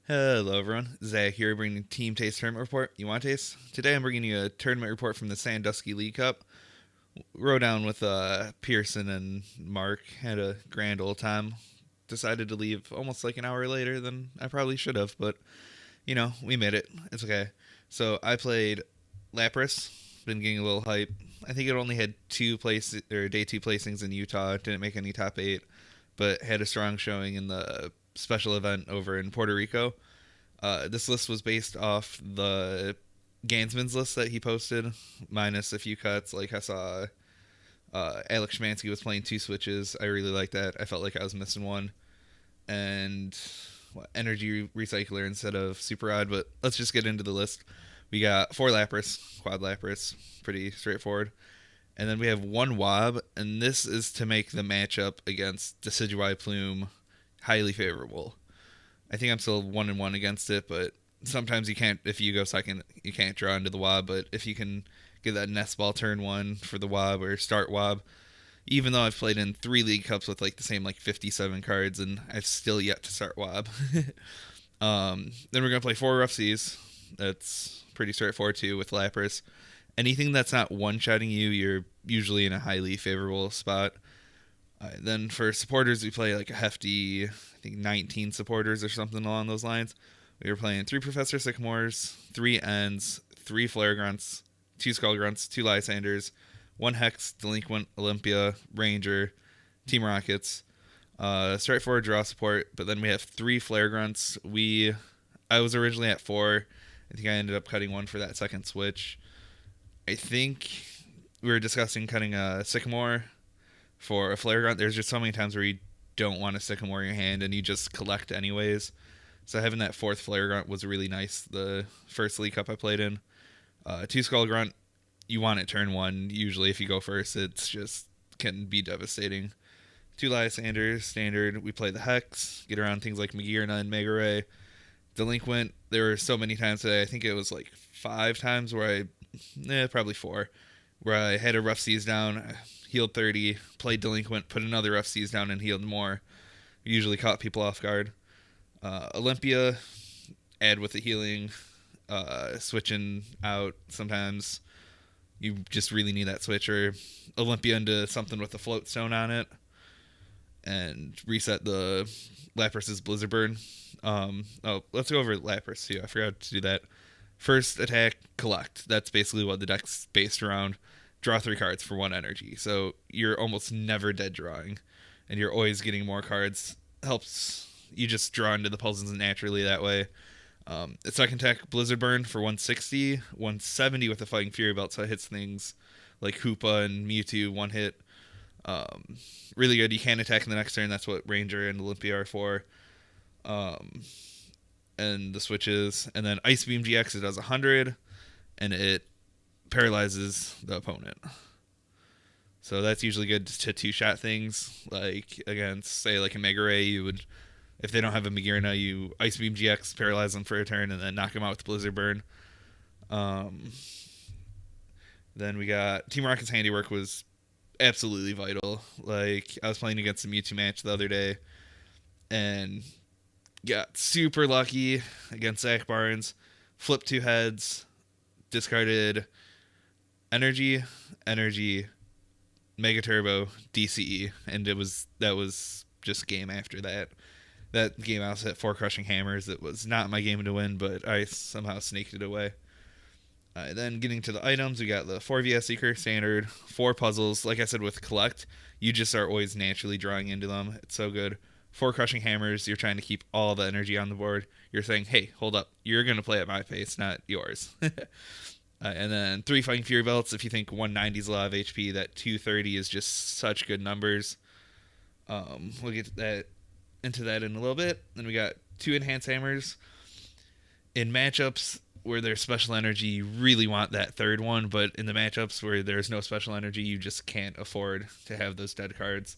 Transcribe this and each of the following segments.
Hello, everyone. Zach here, bringing Team Taste Tournament Report. You want Taste? Today I'm bringing you a tournament report from the Sandusky League Cup. Rode down with Pearson and Mark. Had a grand old time. Decided to leave almost like an hour later than I probably should have, but we made it. It's okay. So I played Lapras. Been getting a little hype. I think it only had day two placings in Utah. Didn't make any top eight, but had a strong showing in the special event over in Puerto Rico. This list was based off the Gansman's list that he posted, minus a few cuts. Like I saw Alex Shmansky was playing two switches. I really liked that. I felt like I was missing one. And energy recycler instead of super odd. But let's just get into the list. We got four Lapras, quad Lapras, pretty straightforward. And then we have one Wob, and this is to make the matchup against Decidueye Plume highly favorable. I think I'm still 1-1 against it, but sometimes you can't. If you go second, you can't draw into the Wob. But if you can get that nest ball turn one for the Wob or start Wob, even though I've played in three League Cups with like the same like 57 cards, and I've still yet to start Wob. Then we're gonna play four Rough Seas. That's pretty straightforward too with Lapras. Anything that's not one-shotting you, you're usually in a highly favorable spot. Then for supporters, we play like a hefty, I think 19 supporters or something along those lines. We were playing three Professor Sycamores, three Ends, three Flare Grunts, two Skull Grunts, two Lysanders, one Hex, Delinquent, Olympia, Ranger, Team Rockets. Straightforward draw support, but then we have three Flare Grunts. I was originally at four. I think I ended up cutting one for that second switch. I think we were discussing cutting a Sycamore for a Flare Grunt. There's just so many times where you don't want a Sycamore in your hand and you just collect anyways. So having that fourth Flare Grunt was really nice. The first League Cup I played in. Two Skull Grunt, you want it turn one. Usually if you go first, it's just can be devastating. Two Lysanders, standard. We play the Hex, get around things like Magearna and Mega Ray. Delinquent, there were so many times today. I think it was like 5 times where probably 4, where I had a Rough Seas down, healed 30, played Delinquent, put another Rough Seas down and healed more. Usually caught people off guard. Olympia, add with the healing, switching out sometimes. You just really need that switch, or Olympia into something with a float stone on it, and reset the Lapras's Blizzard Burn. Let's go over Lapras too. I forgot to do that. First attack, collect. That's basically what the deck's based around. Draw 3 cards for 1 energy. So you're almost never dead drawing, and you're always getting more cards. Helps you just draw into the puzzles naturally that way. Second attack, Blizzard Burn for 160, 170 with the Fighting Fury Belt, so it hits things like Hoopa and Mewtwo one hit. Really good. You can attack in the next turn. That's what Ranger and Olympia are for. And the switches. And then Ice Beam GX, it does 100, and it paralyzes the opponent. So that's usually good to two-shot things. Like against, say, like a Mega Ray, you would, if they don't have a Magearna, you Ice Beam GX, paralyze them for a turn, and then knock them out with Blizzard Burn. Then we got Team Rocket's Handiwork was absolutely vital. Like, I was playing against a Mewtwo match the other day, and got super lucky against Zach Barnes. Flipped 2 heads, discarded energy, Mega Turbo, DCE, and that was just game after that. That game I also hit 4 Crushing Hammers. It was not my game to win, but I somehow sneaked it away. Then getting to the items, we got the 4 VS Seeker standard, 4 puzzles. Like I said, with Collect, you just are always naturally drawing into them. It's so good. 4 Crushing Hammers, you're trying to keep all the energy on the board. You're saying, hey, hold up, you're going to play at my pace, not yours. And then 3 Fighting Fury Belts. If you think 190 is a lot of HP, that 230 is just such good numbers. We'll get into that in a little bit. Then we got 2 Enhanced Hammers. In matchups where there's special energy, you really want that third one, but in the matchups where there's no special energy, you just can't afford to have those dead cards.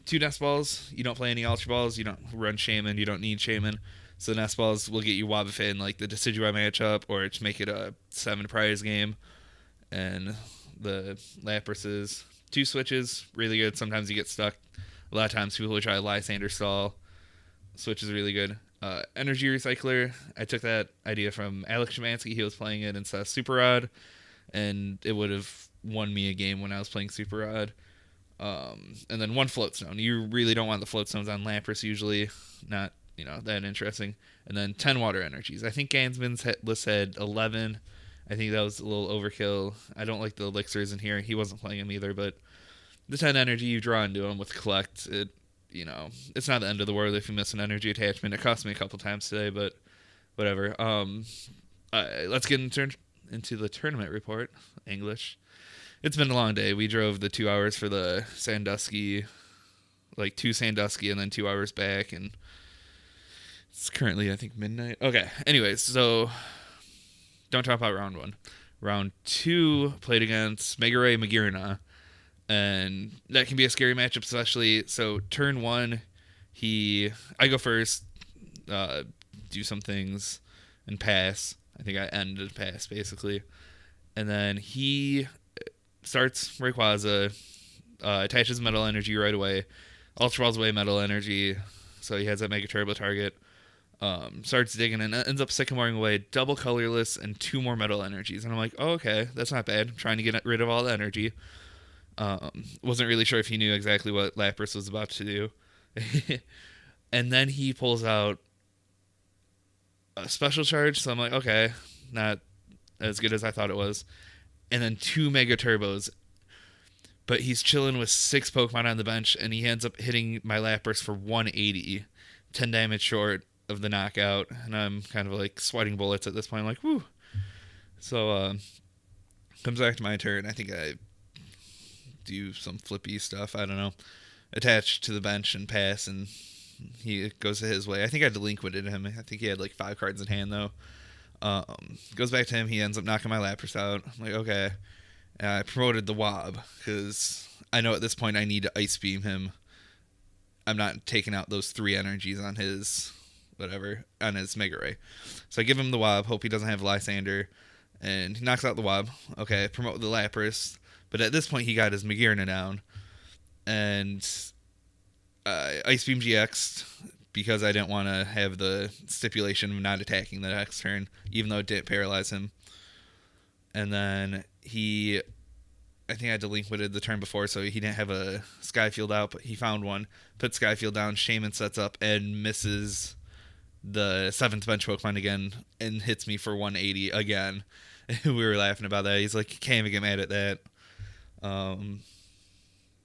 2 Nest Balls. You don't play any Ultra Balls. You don't run Shaman. You don't need Shaman. So Nest Balls will get you Wobbuffet in like the Decidueye matchup, or just make it a 7 prize game. And the Laprases, 2 switches, really good. Sometimes you get stuck. A lot of times people will try Lysander Stall. Switch is really good. Energy Recycler. I took that idea from Alex Shemansky. He was playing it instead of Super Rod, and it would have won me a game when I was playing Super Rod. And then one float stone. You really don't want the float stones on Lapras usually. Not, that interesting. And then 10 water energies. I think Gansman's list had 11. I think that was a little overkill. I don't like the elixirs in here. He wasn't playing them either, but the 10 energy you draw into them with collect, it's not the end of the world if you miss an energy attachment. It cost me a couple times today, but whatever. Let's get into the tournament report. English. It's been a long day. We drove the 2 hours for the Sandusky, like 2 Sandusky and then 2 hours back, and it's currently, I think, midnight. Okay, anyways, so don't talk about round 1. Round 2 played against Mega Ray Magirna, and that can be a scary matchup, especially. So turn 1, I go first, do some things, and pass. I think I ended pass, basically. And then he starts Rayquaza, attaches Metal Energy right away, Ultra Balls away Metal Energy, so he has that Mega Turbo target, starts digging and ends up Sycamoring away double Colorless and 2 more Metal Energies. And I'm like, oh, okay, that's not bad. I'm trying to get rid of all the energy. Wasn't really sure if he knew exactly what Lapras was about to do. And then he pulls out a Special Charge, so I'm like, okay, not as good as I thought it was. And then 2 Mega Turbos. But he's chilling with 6 Pokemon on the bench, and he ends up hitting my Lapras for 180, 10 damage short of the knockout. And I'm kind of like sweating bullets at this point. I'm like, whew. So, comes back to my turn. I think I do some flippy stuff. I don't know. Attach to the bench and pass, and he goes his way. I think I delinquented him. I think he had like 5 cards in hand, though. Goes back to him. He ends up knocking my Lapras out. I'm like, okay. I promoted the Wob because I know at this point I need to Ice Beam him. I'm not taking out those 3 energies on his on his Mega Ray. So I give him the Wob. Hope he doesn't have Lysander, and he knocks out the Wob. Okay, promote the Lapras. But at this point he got his Magirna down, and Ice Beam GX. Because I didn't want to have the stipulation of not attacking the next turn, even though it didn't paralyze him. And then I think I delinquented the turn before, so he didn't have a Skyfield out, but he found one, put Skyfield down, Shaman sets up, and misses the 7th bench Pokemon again, and hits me for 180 again. We were laughing about that. He's like, can't even get mad at that.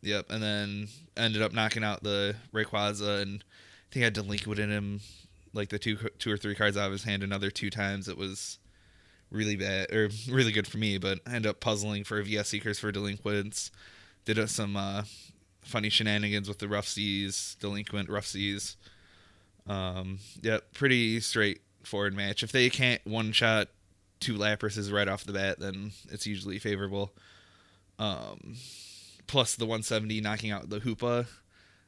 Yep, and then ended up knocking out the Rayquaza, and I think I delinquented him like the two or three cards out of his hand another 2 times. It was really bad, or really good for me, but I ended up puzzling for VS Seekers for delinquents. Did some funny shenanigans with the Rough Seas, delinquent Rough Seas. Pretty straightforward match. If they can't one-shot 2 Laprases right off the bat, then it's usually favorable. Plus the 170 knocking out the Hoopa,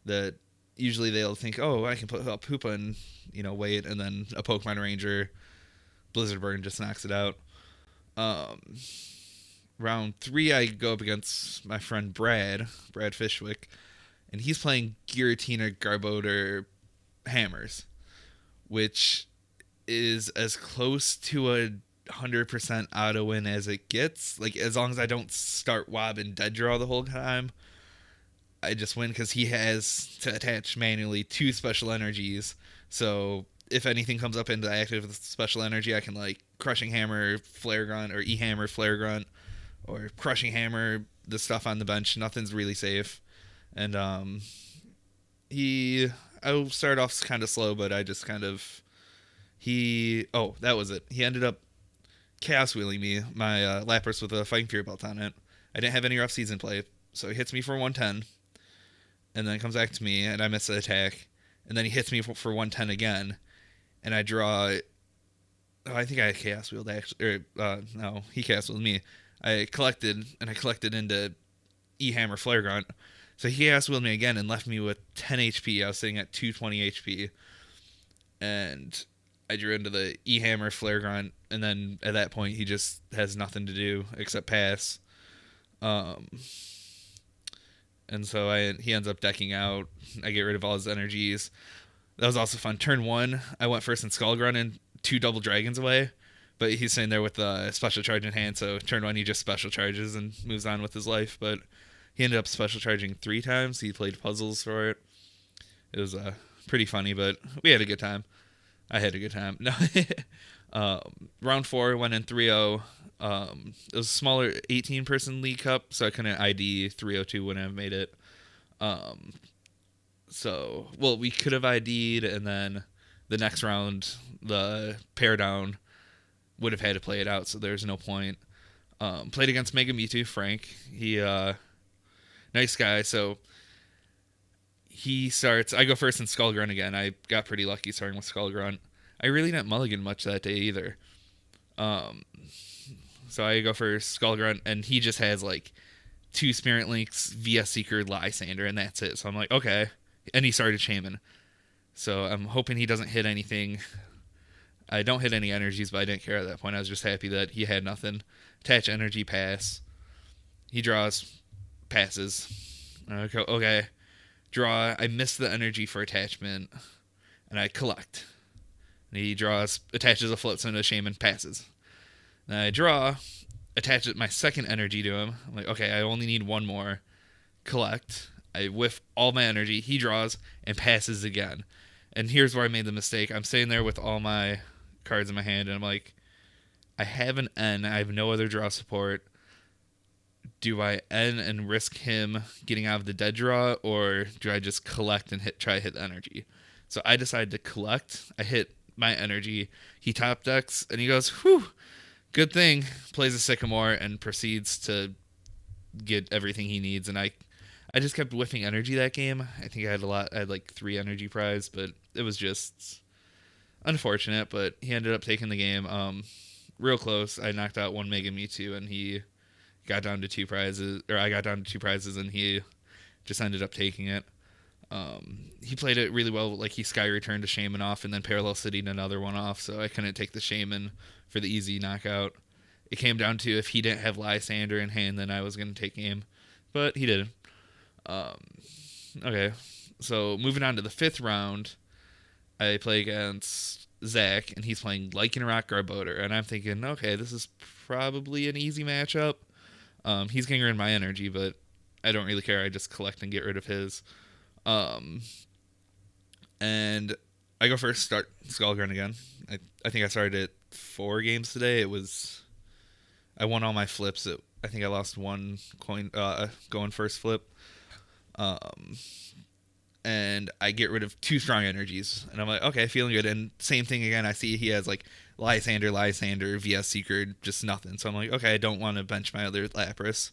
that usually they'll think, oh, I can put up Hoopa and, wait, and then a Pokemon Ranger, Blizzard Burn just knocks it out. Round 3, I go up against my friend Brad Fishwick, and he's playing Giratina, Garbodor, Hammers, which is as close to a 100% auto win as it gets. Like, as long as I don't start Wob and Dead Draw the whole time, I just win, because he has to attach manually 2 special energies. So if anything comes up into active special energy, I can like Crushing Hammer, Flare Grunt, or E-Hammer, Flare Grunt, or Crushing Hammer the stuff on the bench. Nothing's really safe. And I'll start off kind of slow, but I just kind of that was it. He ended up Chaos Wheeling me, my Lapras with a Fighting Fury Belt on it. I didn't have any Rough Season play, so he hits me for 110. And then comes back to me, and I miss the attack. And then he hits me for 110 again. And I draw... Oh, I think I Chaos Wheeled, actually. No, he Chaos Wheeled me. I collected into E-Hammer Flare Grunt. So he Chaos Wheeled me again and left me with 10 HP. I was sitting at 220 HP. And I drew into the E-Hammer Flare Grunt. And then at that point, he just has nothing to do except pass. And so he ends up decking out. I get rid of all his energies. That was also fun. Turn 1, I went first in Skullgrunt and 2 double dragons away. But he's sitting there with the special charge in hand, so turn 1 he just special charges and moves on with his life. But he ended up special charging 3 times. He played puzzles for it. It was pretty funny, but we had a good time. I had a good time. No, round 4 went in 3-0. It was a smaller 18-person League Cup, so I couldn't ID 302 when I made it. We could have ID'd, and then the next round, the pair down would have had to play it out, so there's no point. Played against Mega Mewtwo, Frank. He, nice guy, so he starts. I go first in Skullgrunt again. I got pretty lucky starting with Skullgrunt. I really didn't mulligan much that day either. So I go first Skullgrunt, and he just has like 2 Spirit Links, VS Seeker, Lysander, and that's it. So I'm like, okay. And he started Shaman. So I'm hoping he doesn't hit anything. I don't hit any energies, but I didn't care at that point. I was just happy that he had nothing. Attach energy, pass. He draws, passes. Okay. Draw. I miss the energy for attachment, and I collect. And he draws, attaches a Floatstone to a Shaman, passes. Then I draw, attach my second energy to him. I'm like, okay, I only need 1 more. Collect. I whiff all my energy. He draws and passes again. And here's where I made the mistake. I'm sitting there with all my cards in my hand, and I'm like, I have an N. I have no other draw support. Do I N and risk him getting out of the dead draw, or do I just collect and try to hit the energy? So I decided to collect. I hit my energy. He top decks, and he goes, whew, good thing. Plays a Sycamore and proceeds to get everything he needs. And I just kept whiffing energy that game. I think I had I had like 3 energy prize, but it was just unfortunate. But he ended up taking the game. Real close. I knocked out 1 Mega Mewtwo, and he got down to 2 prizes, or I got down to 2 prizes, and he just ended up taking it. He played it really well. Like, he Sky Returned a Shaman off and then Parallel City'd another one off, so I couldn't take the Shaman for the easy knockout. It came down to if he didn't have Lysander in hand, then I was going to take game, but he didn't. Okay, so moving on to the 5th round, I play against Zach, and he's playing Lycanroc Garbodor, and I'm thinking, okay, this is probably an easy matchup. He's getting rid of my energy, but I don't really care. I just collect and get rid of his. And I go first, start Skullgrunt again. I think I started it 4 games today. I won all my flips. I think I lost 1 coin going first flip. And I get rid of 2 strong energies. And I'm like, okay, feeling good. And same thing again. I see he has like Lysander, VS Seeker, just nothing. So I'm like, okay, I don't want to bench my other Lapras.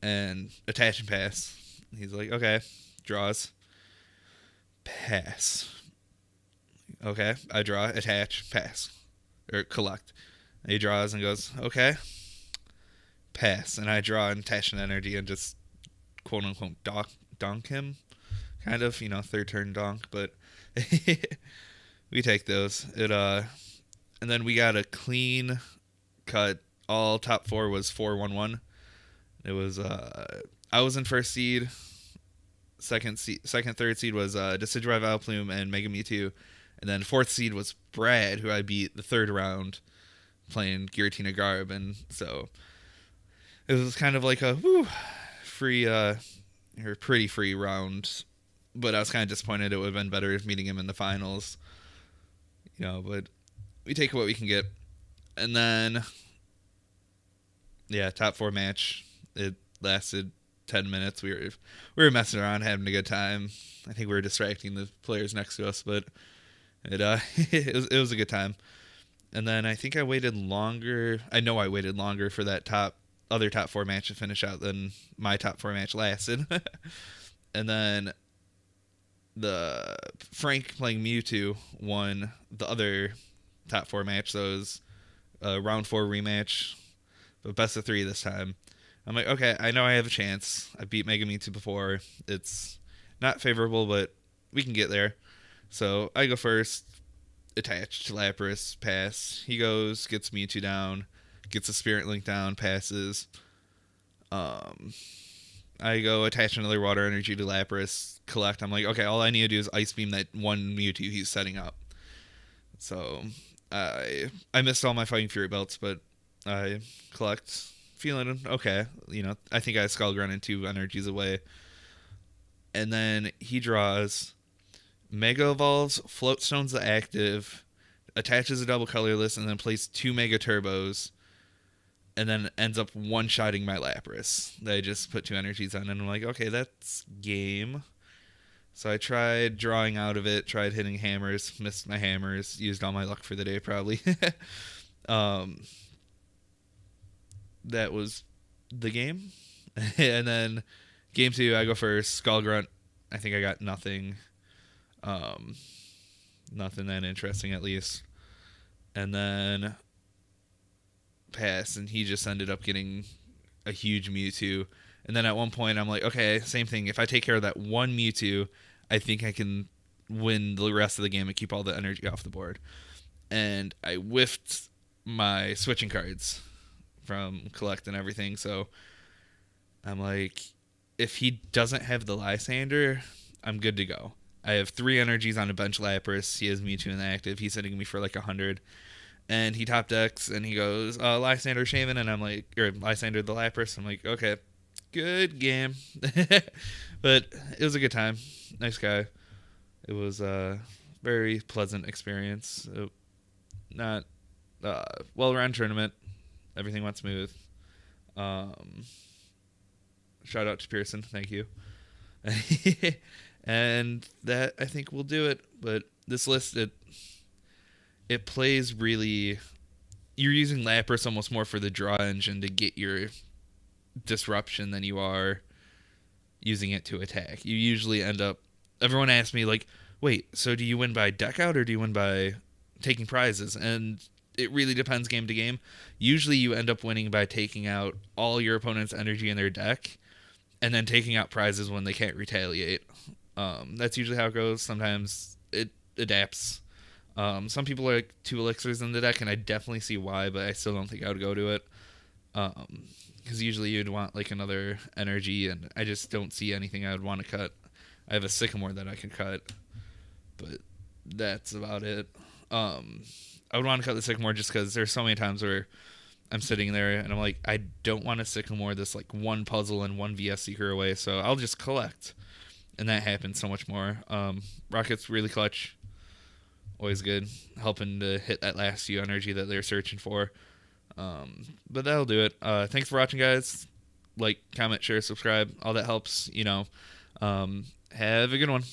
And attach and pass. He's like, okay, draws. Pass. Okay, I draw, attach, pass. Or collect. And he draws and goes, okay, pass. And I draw and attach an energy and just quote unquote donk him. Kind of, 3rd turn donk, but we take those. And then we got a clean cut. All top 4 was 4-1-1. It was I was in 1st seed. Second, 3rd seed was Decidueye, Vileplume, and Mega Mewtwo. And then 4th seed was Brad, who I beat the 3rd round playing Giratina Garb. And so it was kind of like a free, or pretty free round. But I was kind of disappointed. It would have been better meeting him in the finals. But we take what we can get. And then, yeah, top 4 match. It lasted 10 minutes. We were messing around, having a good time. I think we were distracting the players next to us, but it was a good time. And then I think I waited longer. I know I waited longer for that other top 4 match to finish out than my top 4 match lasted. And then the Frank playing Mewtwo won the other top 4 match. So it was a round 4 rematch, but best of 3 this time. I'm like, okay, I know I have a chance. I beat Mega Mewtwo before. It's not favorable, but we can get there. So I go first, attach to Lapras, pass. He goes, gets Mewtwo down, gets a Spirit Link down, passes. I go attach another Water Energy to Lapras, collect. I'm like, okay, all I need to do is Ice Beam that one Mewtwo he's setting up. So I missed all my Fighting Fury belts, but I collect, feeling okay. I think I Skull Grunt and 2 energies away. And then he draws Mega Evolves, Float Stones the active, attaches a double colorless, and then plays 2 Mega Turbos, and then ends up one-shotting my Lapras that I just put 2 energies on. And I'm like, okay, that's game. So I tried drawing out of it, tried hitting hammers, missed my hammers, used all my luck for the day probably. That was the game. And then game 2, I go first. Skull Grunt, I think I got nothing. Nothing that interesting, at least. And then pass, and he just ended up getting a huge Mewtwo. And then at one point, I'm like, okay, same thing. If I take care of that one Mewtwo, I think I can win the rest of the game and keep all the energy off the board. And I whiffed my switching cards from collect and everything. So I'm like, if he doesn't have the Lysander, I'm good to go. I have 3 energies on a bench Lapras. He has Mewtwo in the active. He's hitting me for like 100. And he top decks and he goes, Lysander Shaman. And I'm like, or Lysander the Lapras. I'm like, okay, good game. But it was a good time. Nice guy. It was a very pleasant experience. Not well-run tournament. Everything went smooth. Shout out to Pearson. Thank you. And that, I think, will do it. But this list, it plays really... You're using Lapras almost more for the draw engine to get your disruption than you are using it to attack. You usually end up... Everyone asks me, like, wait, so do you win by deck out or do you win by taking prizes? And it really depends game to game. Usually you end up winning by taking out all your opponent's energy in their deck and then taking out prizes when they can't retaliate. That's usually how it goes. Sometimes it adapts. Some people are like 2 elixirs in the deck, and I definitely see why, but I still don't think I would go to it. Because usually you'd want like another energy, and I just don't see anything I would want to cut. I have a Sycamore that I can cut, but that's about it. I would want to cut the Sycamore just because there's so many times where I'm sitting there and I'm like, I don't want to Sycamore this like one puzzle and one VS Seeker away, so I'll just collect. And that happens so much more. Rocket's really clutch. Always good. Helping to hit that last few energy that they're searching for. But that'll do it. Thanks for watching, guys. Like, comment, share, subscribe. All that helps, Have a good one.